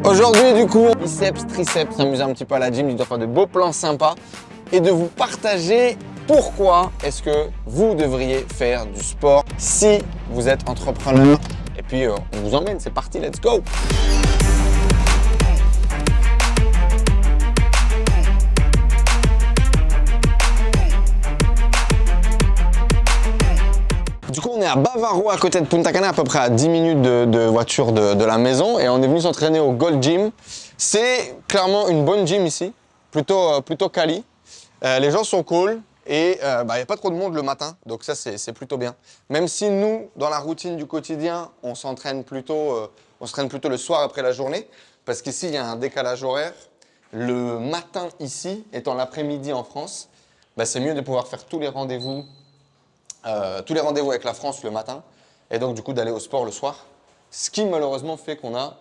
Aujourd'hui, du coup, biceps, triceps, s'amuser un petit peu à la gym, de faire de beaux plans sympas et de vous partager pourquoi est-ce que vous devriez faire du sport si vous êtes entrepreneur. Et puis, on vous emmène, c'est parti, let's go! Du coup, on est à Bavaro, à côté de Punta Cana, à peu près à 10 minutes de voiture de la maison. Et on est venu s'entraîner au Gold Gym. C'est clairement une bonne gym ici, plutôt quali. Les gens sont cool et il n'y a pas trop de monde le matin, donc ça, c'est plutôt bien. Même si nous, dans la routine du quotidien, on s'entraîne plutôt le soir après la journée, parce qu'ici, il y a un décalage horaire. Le matin ici, étant l'après-midi en France, c'est mieux de pouvoir faire tous les rendez-vous avec la France le matin et donc du coup d'aller au sport le soir. Ce qui malheureusement fait qu'on a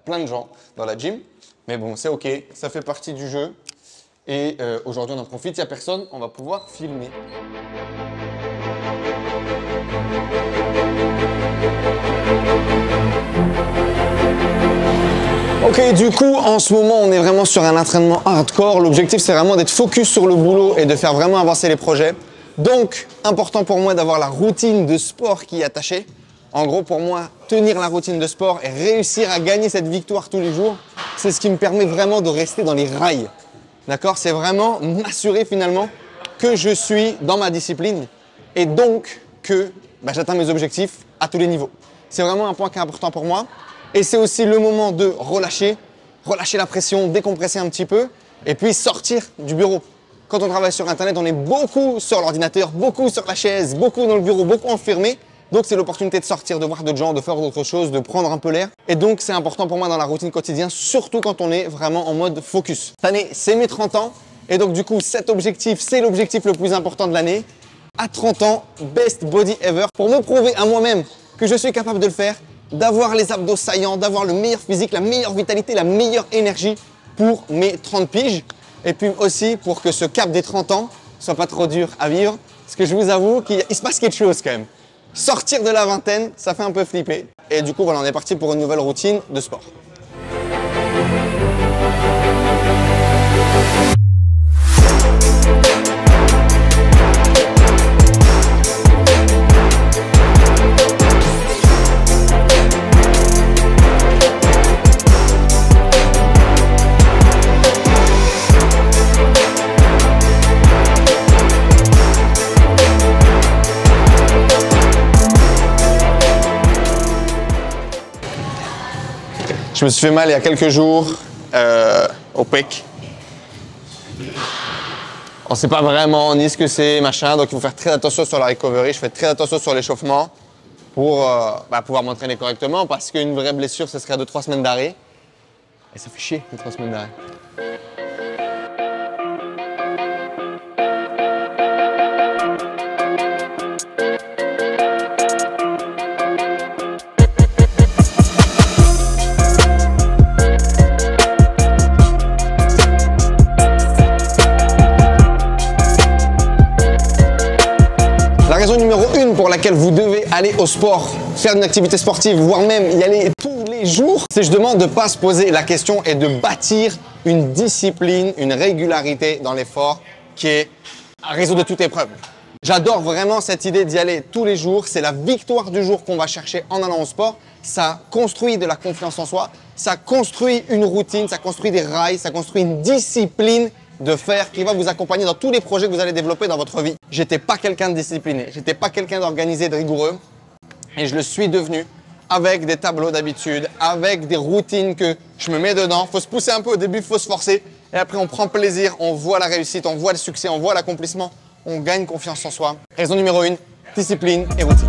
plein de gens dans la gym. Mais bon, c'est ok, ça fait partie du jeu. Et aujourd'hui on en profite, il n'y a personne, on va pouvoir filmer. Ok, du coup, en ce moment, on est vraiment sur un entraînement hardcore. L'objectif, c'est vraiment d'être focus sur le boulot et de faire vraiment avancer les projets. Donc, important pour moi d'avoir la routine de sport qui est attachée. En gros, pour moi, tenir la routine de sport et réussir à gagner cette victoire tous les jours, c'est ce qui me permet vraiment de rester dans les rails. D'accord? C'est vraiment m'assurer finalement que je suis dans ma discipline et donc que j'atteins mes objectifs à tous les niveaux. C'est vraiment un point qui est important pour moi. Et c'est aussi le moment de relâcher la pression, décompresser un petit peu et puis sortir du bureau. Quand on travaille sur Internet, on est beaucoup sur l'ordinateur, beaucoup sur la chaise, beaucoup dans le bureau, beaucoup enfermé. Donc, c'est l'opportunité de sortir, de voir d'autres gens, de faire d'autres choses, de prendre un peu l'air. Et donc, c'est important pour moi dans la routine quotidienne, surtout quand on est vraiment en mode focus. Cette année, c'est mes 30 ans. Et donc, du coup, cet objectif, c'est l'objectif le plus important de l'année. À 30 ans, best body ever. Pour me prouver à moi-même que je suis capable de le faire, d'avoir les abdos saillants, d'avoir le meilleur physique, la meilleure vitalité, la meilleure énergie pour mes 30 piges. Et puis aussi pour que ce cap des 30 ans soit pas trop dur à vivre. Parce que je vous avoue qu'il se passe quelque chose quand même. Sortir de la vingtaine, ça fait un peu flipper. Et du coup, voilà, on est parti pour une nouvelle routine de sport. Je me suis fait mal il y a quelques jours au pec. On ne sait pas vraiment ni ce que c'est, machin, donc il faut faire très attention sur la recovery. Je fais très attention sur l'échauffement pour pouvoir m'entraîner correctement parce qu'une vraie blessure, ce serait 2-3 semaines d'arrêt. Et ça fait chier, 2-3 semaines d'arrêt. Raison numéro 1 pour laquelle vous devez aller au sport, faire une activité sportive, voire même y aller tous les jours, c'est je demande de ne pas se poser la question et de bâtir une discipline, une régularité dans l'effort qui est à résoudre de toute épreuve. J'adore vraiment cette idée d'y aller tous les jours. C'est la victoire du jour qu'on va chercher en allant au sport. Ça construit de la confiance en soi, ça construit une routine, ça construit des rails, ça construit une discipline de faire qui va vous accompagner dans tous les projets que vous allez développer dans votre vie. J'étais pas quelqu'un de discipliné, j'étais pas quelqu'un d'organisé, de rigoureux et je le suis devenu avec des tableaux d'habitude, avec des routines que je me mets dedans. Faut se pousser un peu au début, faut se forcer et après on prend plaisir, on voit la réussite, on voit le succès, on voit l'accomplissement, on gagne confiance en soi. Raison numéro 1, discipline et routine.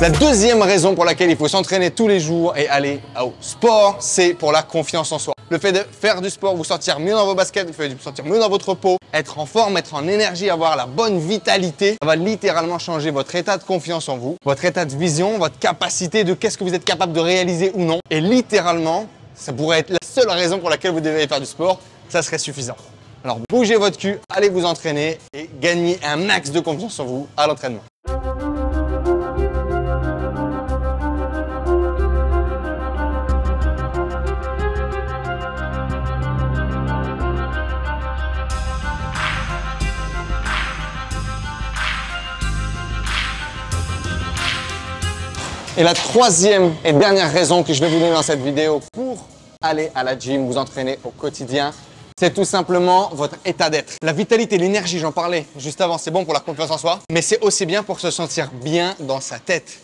La deuxième raison pour laquelle il faut s'entraîner tous les jours et aller au sport, c'est pour la confiance en soi. Le fait de faire du sport, vous sentir mieux dans vos baskets, vous vous sentir mieux dans votre peau, être en forme, être en énergie, avoir la bonne vitalité, ça va littéralement changer votre état de confiance en vous, votre état de vision, votre capacité de qu'est-ce que vous êtes capable de réaliser ou non. Et littéralement, ça pourrait être seule raison pour laquelle vous devez faire du sport, ça serait suffisant. Alors bougez votre cul, allez vous entraîner et gagnez un max de confiance en vous à l'entraînement. Et la troisième et dernière raison que je vais vous donner dans cette vidéo pour aller à la gym, vous entraîner au quotidien, c'est tout simplement votre état d'être. La vitalité, l'énergie, j'en parlais juste avant, c'est bon pour la confiance en soi, mais c'est aussi bien pour se sentir bien dans sa tête.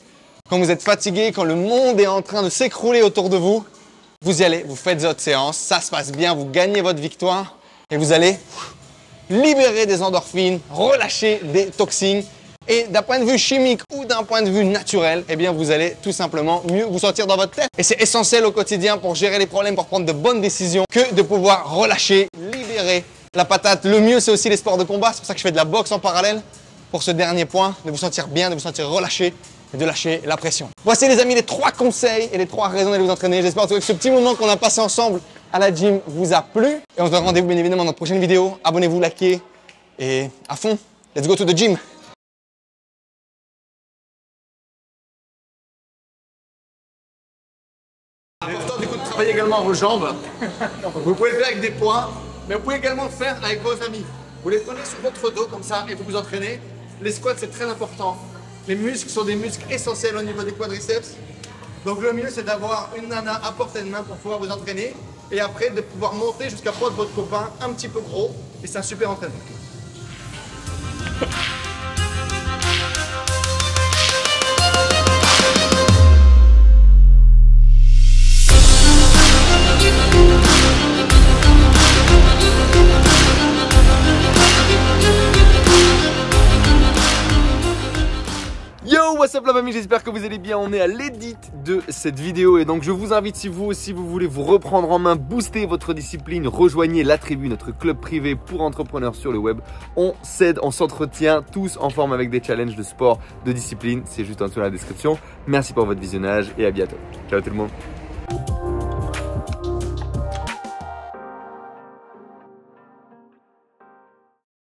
Quand vous êtes fatigué, quand le monde est en train de s'écrouler autour de vous, vous y allez, vous faites votre séance, ça se passe bien, vous gagnez votre victoire et vous allez libérer des endorphines, relâcher des toxines. Et d'un point de vue chimique ou d'un point de vue naturel, eh bien vous allez tout simplement mieux vous sentir dans votre tête. Et c'est essentiel au quotidien pour gérer les problèmes, pour prendre de bonnes décisions, que de pouvoir relâcher, libérer la patate. Le mieux, c'est aussi les sports de combat. C'est pour ça que je fais de la boxe en parallèle. Pour ce dernier point, de vous sentir bien, de vous sentir relâché et de lâcher la pression. Voici les amis les 3 conseils et les 3 raisons d'aller vous entraîner. J'espère que ce petit moment qu'on a passé ensemble à la gym vous a plu. Et on se donne rendez-vous bien évidemment dans notre prochaine vidéo. Abonnez-vous, likez et à fond, let's go to the gym. C'est important du coup de travailler également vos jambes. Vous pouvez le faire avec des poids, mais vous pouvez également le faire avec vos amis. Vous les prenez sur votre dos comme ça et vous vous entraînez. Les squats, c'est très important. Les muscles sont des muscles essentiels au niveau des quadriceps. Donc le mieux, c'est d'avoir une nana à portée de main pour pouvoir vous entraîner. Et après, de pouvoir monter jusqu'à prendre votre copain un petit peu gros. Et c'est un super entraînement. What's up la famille, j'espère que vous allez bien. On est à l'édit de cette vidéo et donc je vous invite, si vous aussi vous voulez vous reprendre en main, booster votre discipline, rejoignez la tribu, notre club privé pour entrepreneurs sur le web. On s'aide, on s'entretient tous en forme avec des challenges de sport, de discipline. C'est juste en dessous dans la description. Merci pour votre visionnage et à bientôt. Ciao tout le monde.